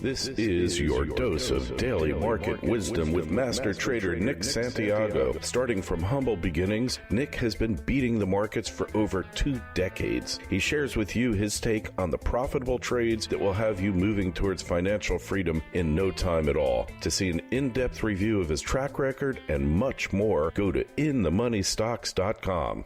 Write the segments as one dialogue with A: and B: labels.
A: This is your dose of daily market wisdom with master trader Nick Santiago. Starting from humble beginnings, Nick has been beating the markets for over 2 decades. He shares with you his take on the profitable trades that will have you moving towards financial freedom in no time at all. To see an in-depth review of his track record and much more, go to inthemoneystocks.com.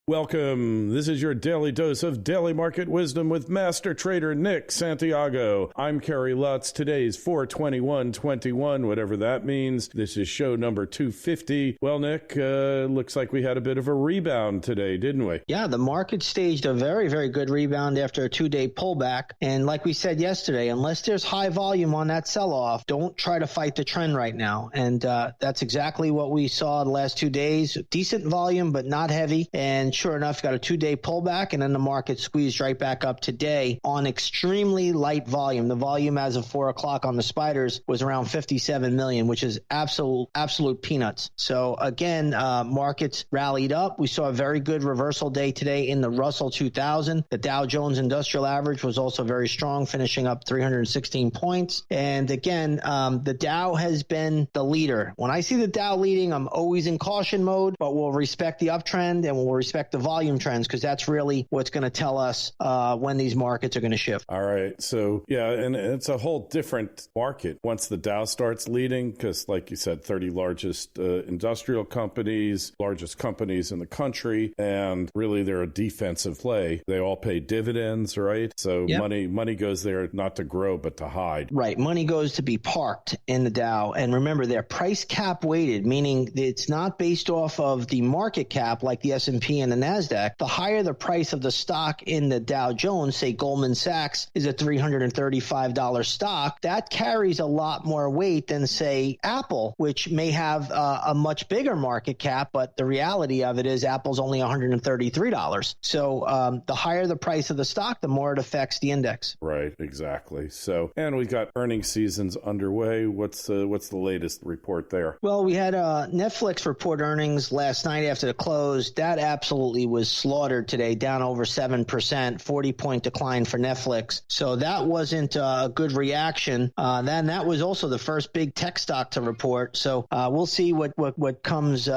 A: Welcome. This is your daily dose of daily market wisdom with master trader Nick Santiago. I'm Kerry Lutz. Today's 4/21/21, whatever that means. This is show number 250. Well, Nick, looks like we had a bit of a rebound today, didn't we?
B: Yeah, the market staged a very, very good rebound after a 2-day pullback. And like we said yesterday, unless there's high volume on that sell-off, don't try to fight the trend right now. And that's exactly what we saw the last 2 days. Decent volume, but not heavy. And sure enough, got a 2-day pullback, and then the market squeezed right back up today on extremely light volume. The volume as of 4 o'clock on the spiders was around 57 million, which is absolute peanuts. So again, markets rallied up. We saw a very good reversal day today in the Russell 2000. The Dow Jones Industrial Average was also very strong, finishing up 316 points. And again, the Dow has been the leader. When I see the Dow leading, I'm always in caution mode, but we'll respect the uptrend and we'll respect the volume trends, because that's really what's going to tell us when these markets are going to shift.
A: All right. So, yeah, and it's a whole different market once the Dow starts leading, because like you said, 30 largest industrial companies, largest companies in the country, and really they're a defensive play. They all pay dividends, right? So yep. money goes there not to grow, but to hide.
B: Right. Money goes to be parked in the Dow. And remember, they're price cap weighted, meaning it's not based off of the market cap like the S&P and the NASDAQ. The higher the price of the stock in the Dow Jones, say Goldman Sachs is a $335 stock, that carries a lot more weight than, say, Apple, which may have a much bigger market cap, but the reality of it is Apple's only $133. So the higher the price of the stock, the more it affects the index.
A: Right, exactly. So, and we've got earnings seasons underway. What's the latest report there?
B: Well, we had Netflix report earnings last night after the close. That absolutely was slaughtered today, down over 7%, 40-point decline for Netflix. So that wasn't a good reaction. Then that was also the first big tech stock to report. So we'll see what comes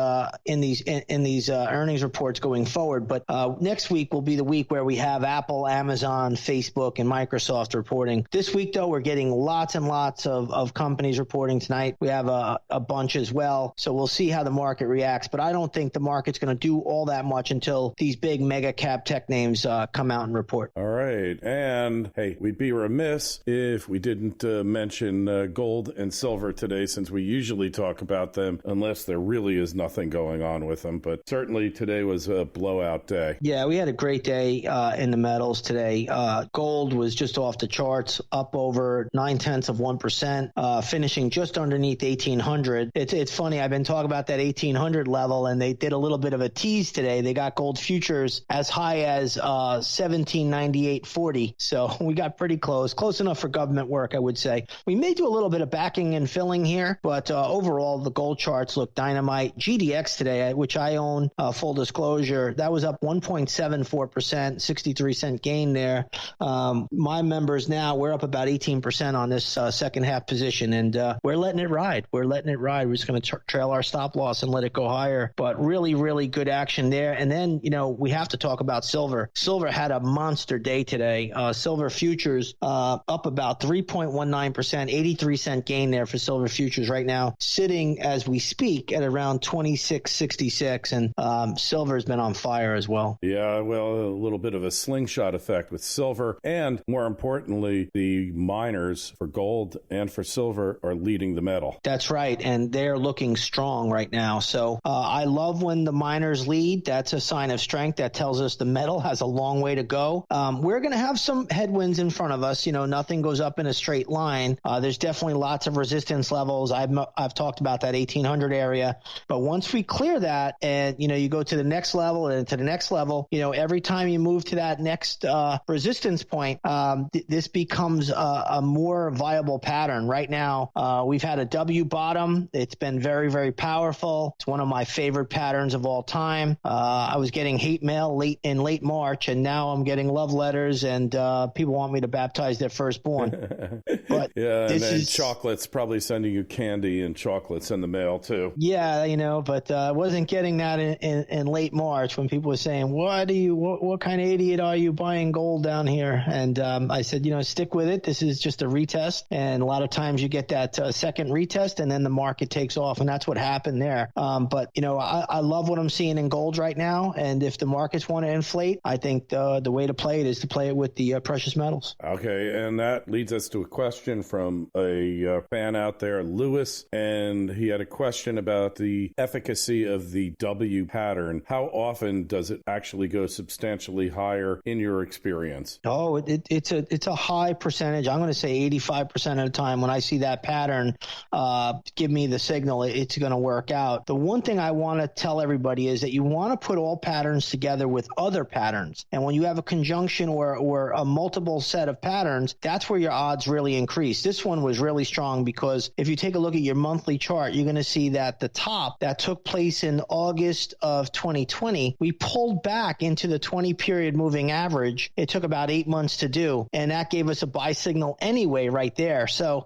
B: in these earnings reports going forward. But next week will be the week where we have Apple, Amazon, Facebook, and Microsoft reporting. This week, though, we're getting lots and lots of companies reporting tonight. We have a bunch as well. So we'll see how the market reacts. But I don't think the market's going to do all that much until these big mega cap tech names come out and report.
A: All right. And hey, we'd be remiss if we didn't mention gold and silver today, since we usually talk about them unless there really is nothing going on with them. But certainly today was a blowout day.
B: Yeah, we had a great day in the metals today. Gold was just off the charts, up over 0.9%, finishing just underneath 1800. It's funny, I've been talking about that 1800 level, and they did a little bit of a tease today. They got gold futures as high as 1798.40. So we got pretty close enough for government work, I would say. We may do a little bit of backing and filling here, but overall the gold charts look dynamite. GDX today, which I own, full disclosure, that was up 1.74%, 63-cent gain there. My members now, we're up about 18% on this second half position, and we're letting it ride. We're just going to trail our stop loss and let it go higher. But really, really good action there. And then, we have to talk about silver. Silver had a monster day today. Silver futures up about 3.19%, 83-cent gain there for silver futures right now, sitting as we speak at around 26.66, and silver's been on fire as well.
A: Yeah, well, a little bit of a slingshot effect with silver, and more importantly, the miners for gold and for silver are leading the metal.
B: That's right, and they're looking strong right now. So I love when the miners lead. That's a sign of strength. That tells us the metal has a long way to go. We're going to have some headwinds in front of us. Nothing goes up in a straight line. There's definitely lots of resistance levels. I've talked about that 1800 area. But once we clear that, and you go to the next level and to the next level, every time you move to that next resistance point, this becomes a more viable pattern. Right now, we've had a W bottom. It's been very, very powerful. It's one of my favorite patterns of all time. I was getting hate mail in late March, and now I'm getting love letters, and people want me to baptize their firstborn. But
A: yeah, and then chocolates, probably sending you candy and chocolates in the mail too.
B: Yeah, but I wasn't getting that in late March when people were saying, what kind of idiot are you buying gold down here? And I said, stick with it. This is just a retest. And a lot of times you get that second retest and then the market takes off. And that's what happened there. But I love what I'm seeing in gold right now. And if the markets want to inflate, I think the way to play it is to play it with the precious metals.
A: Okay. And that leads us to a question from a fan out there, Lewis. And he had a question about the efficacy of the W pattern. How often does it actually go substantially higher in your experience?
B: Oh, it's a high percentage. I'm going to say 85% of the time when I see that pattern give me the signal it's going to work out. The one thing I want to tell everybody is that you want to put all patterns together with other patterns. And when you have a conjunction or a multiple set of patterns, that's where your odds really increase. This one was really strong because if you take a look at your monthly chart, you're going to see that the top that took place in August of 2020, we pulled back into the 20-period moving average. It took about 8 months to do, and that gave us a buy signal anyway right there. So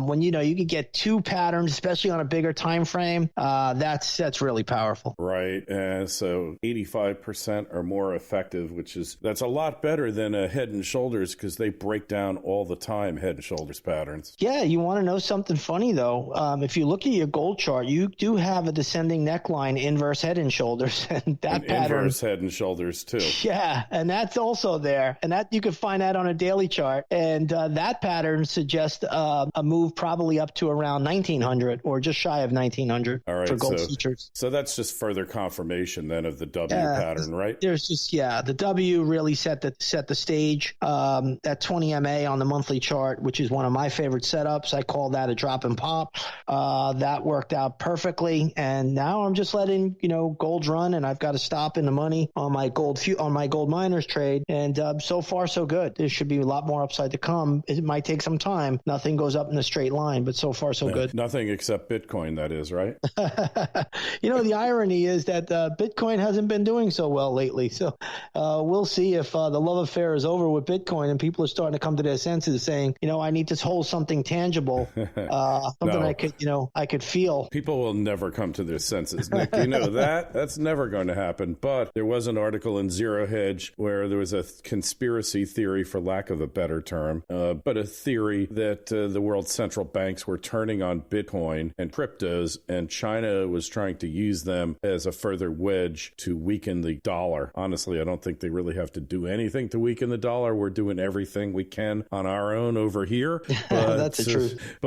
B: when you could get two patterns, especially on a bigger time frame, that's really powerful.
A: Right. So 85% or more effective, that's a lot better than a head and shoulders because they break down all the time, head and shoulders patterns.
B: Yeah, you want to know something funny though? If you look at your gold chart, you do have a descending neckline, inverse head and shoulders, and that pattern.
A: Inverse head and shoulders too.
B: Yeah, and that's also there, and that you can find that on a daily chart, and that pattern suggests a move probably up to around 1900 or just shy of 1900 for gold futures.
A: So that's just further confirmation then of the W pattern, right?
B: There's just the W really set the stage. That 20 MA on the monthly chart, which is one of my favorite setups, I call that a drop and pop. That worked out perfectly, and now I'm just letting gold run, and I've got to stop in the money on my gold miners trade, and so far so good. There should be a lot more upside to come. It might take some time. Nothing goes up in a straight line, but so far so good.
A: Nothing except Bitcoin, that is, right?
B: The irony is that Bitcoin hasn't been doing so well lately, so we'll see if the love affair is over with Bitcoin and people are starting to come to their senses saying, I need to hold something tangible, something I could feel.
A: People will never come to their senses, Nick. That's never going to happen. But there was an article in Zero Hedge where there was a conspiracy theory, for lack of a better term, but a theory that the world's central banks were turning on Bitcoin and cryptos, and China was trying to use them as a further wedge to weaken the dollar. Honestly, I don't think they really have to do anything to weaken the dollar. We're doing everything we can on our own over here. But,
B: that's the truth.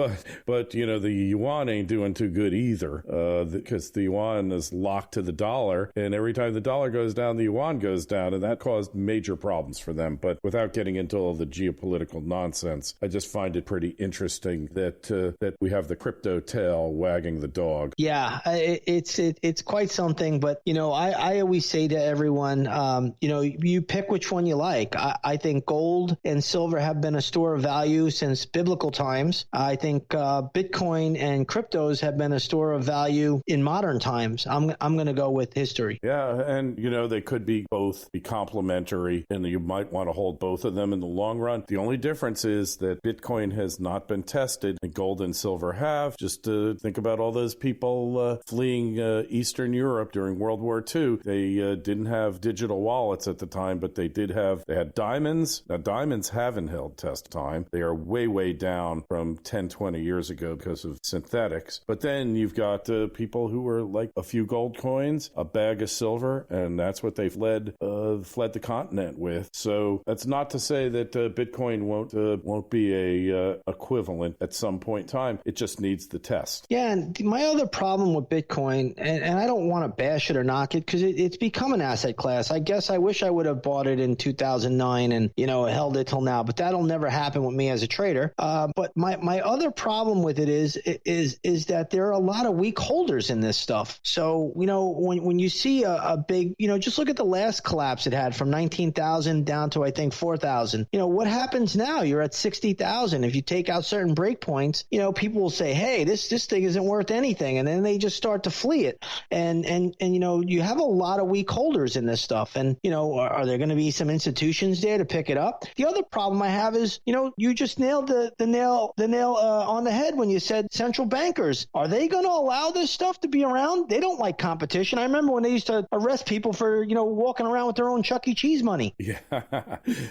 A: But the yuan ain't doing too good either, because the yuan is locked to the dollar, and every time the dollar goes down, the yuan goes down, and that caused major problems for them. But without getting into all the geopolitical nonsense, I just find it pretty interesting that we have the crypto tail wagging the dog.
B: Yeah, it's quite something. But I always say to everyone, you pick which one you like. I think gold and silver have been a store of value since biblical times. I think Bitcoin and cryptos have been a store of value in modern times. I'm going to go with history.
A: Yeah, and they could be complementary, and you might want to hold both of them in the long run. The only difference is that Bitcoin has not been tested, and gold and silver have. Just think about all those people fleeing Eastern Europe during World War II. They didn't have digital wallets at the time, but they had diamonds. Now, diamonds haven't held test time. They are way, way down from 10, 20 years ago because of synthetics. But then you've got people who were like a few gold coins, a bag of silver, and that's what they fled the continent with. So that's not to say that Bitcoin won't be a equivalent at some point in time. It just needs the test.
B: Yeah, and my other problem with Bitcoin, and I don't want to bash it or knock it because it's become an asset class. I guess I wish I would have bought it in 2009 and held it till now, but that'll never happen with me as a trader. But my other problem with it is that there are a lot of weak holders in this stuff. So when you see a big, just look at the last collapse it had from 19,000 down to I think 4,000. What happens now? You're at 60,000. If you take out certain breakpoints, people will say, hey, this thing isn't worth anything, and then they just start to flee it. And you have a lot of weak holders in this stuff. And, are there going to be some institutions there to pick it up? The other problem I have is, you just nailed the nail on the head when you said central bankers. Are they going to allow this stuff to be around? They don't like competition. I remember when they used to arrest people for, walking around with their own Chuck E. Cheese money.
A: Yeah.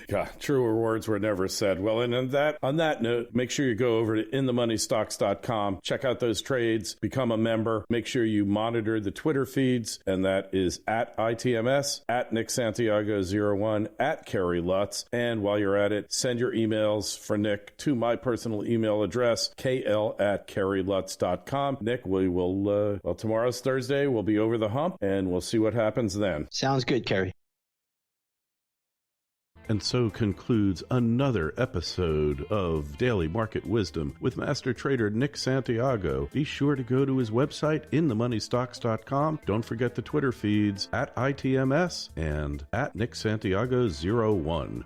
A: God, truer words were never said. Well, and on that note, make sure you go over to inthemoneystocks.com, check out those trades, become a member, make sure you monitor the Twitter feeds, and that is at ITMS, at Nick Santiago 01, at Kerry Lutz. And while you're at it, send your emails for Nick to my personal email address, kl@kerrylutz.com. Nick, we will, tomorrow's Thursday. We'll be over the hump, and we'll see what happens then.
B: Sounds good, Kerry.
A: And so concludes another episode of Daily Market Wisdom with Master Trader Nick Santiago. Be sure to go to his website, inthemoneystocks.com. Don't forget the Twitter feeds at ITMS and at Nick Santiago 01.